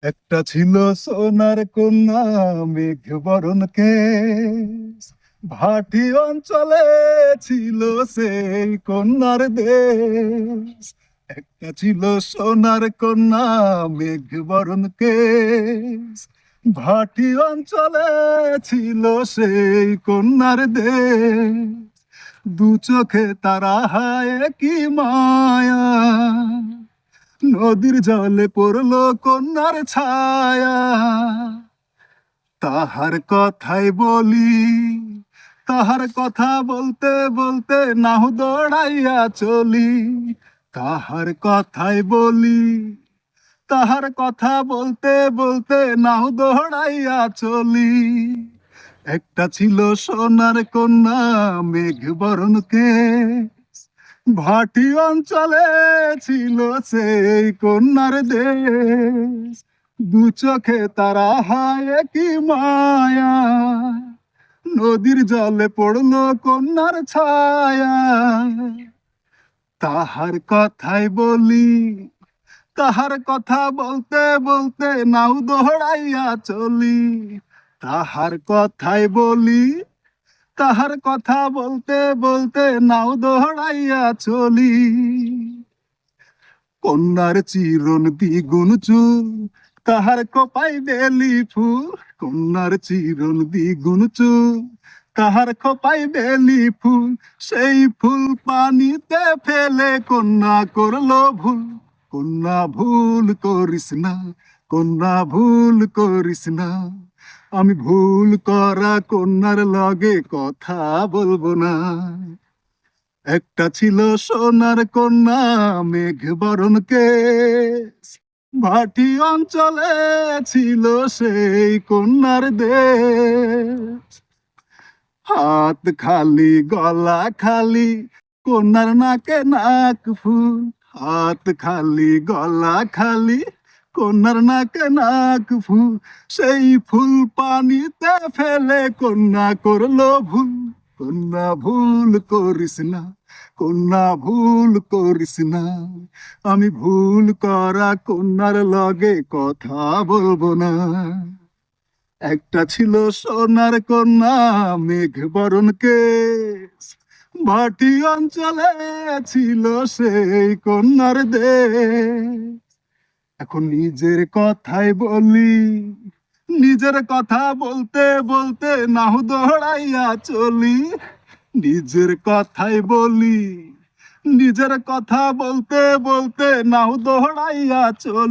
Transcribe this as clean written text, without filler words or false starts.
একটা ছিল সোনার কন্যা, মেঘ বরণ কেশ, ভাটি অঞ্চলে ছিল সেই কন্যার দেশ। একটা ছিল সোনার কন্যা, মেঘ বরণ কেশ, ভাটি অঞ্চলে ছিল সেই কন্যার দেশ। দু চোখে তারা হায় কি মায়া, নদীর জলে পড়লো কন্যার ছায়া। তাহার কথাই বলি, তাহার কথা বলতে বলতে নাও দৌড়াইয়া চলি। তাহার কথাই বলি, তাহার কথা বলতে বলতে নাও দৌড়াইয়া চলি। একটা ছিল সোনার কন্যা, মেঘ বরণ কেশ, ভাটি অঞ্চলে ছিল সেই কন্যার দেশ। দু চোখে তারা হায় কি মায়া, নদীর জলে পড়লো কন্যার ছায়া। তাহার কথাই বলি, তাহার কথা বলতে বলতে নাও দৌড়াইয়া চলি। তাহার কথাই বলি, তাহার কথা বলতে বলতে নাও দৌড়াইয়া চলি। কন্যার চিরন দ্বিগুণ চুল, তাহার কপাই বেলি ফুল। কন্যার চিরন দ্বিগুণ চুল, তাহার খোপাই বেলি ফুল। সেই ফুল পানিতে ফেলে কন্যা করলো ভুল। কন্যা ভুল করিস না, কন্যা ভুল করিস না। আমি ভুল করা কন্যার লগে কথা বলবো না। একটা ছিল সোনার কন্যা, মেঘ বরণ কেশ, ভাটি অঞ্চলে ছিল সেই কন্যার দেশ। হাত খালি গলা খালি, কন্যার নাকে নাক ফুল। হাত খালি গলা খালি, কন্যার নাকে নাক ফুল। সেই ফুল পানিতে ফেলে কন্যা করলো ভুল। কন্যা ভুল করিস না, কন্যা ভুল করিস না। আমি ভুল করা কন্যার লগে কথা বলবো না। একটা ছিল সোনার কন্যা, মেঘ বরণ কেশ, ভাটি অঞ্চলে ছিল সেই কন্যার দেশ। এখন নিজের কথাই বলি, নিজের কথা বলতে বলতে নাও দৌড়াইয়া চলি। নিজের কথাই বলি, নিজের কথা বলতে বলতে নাও দৌড়াইয়া চলি।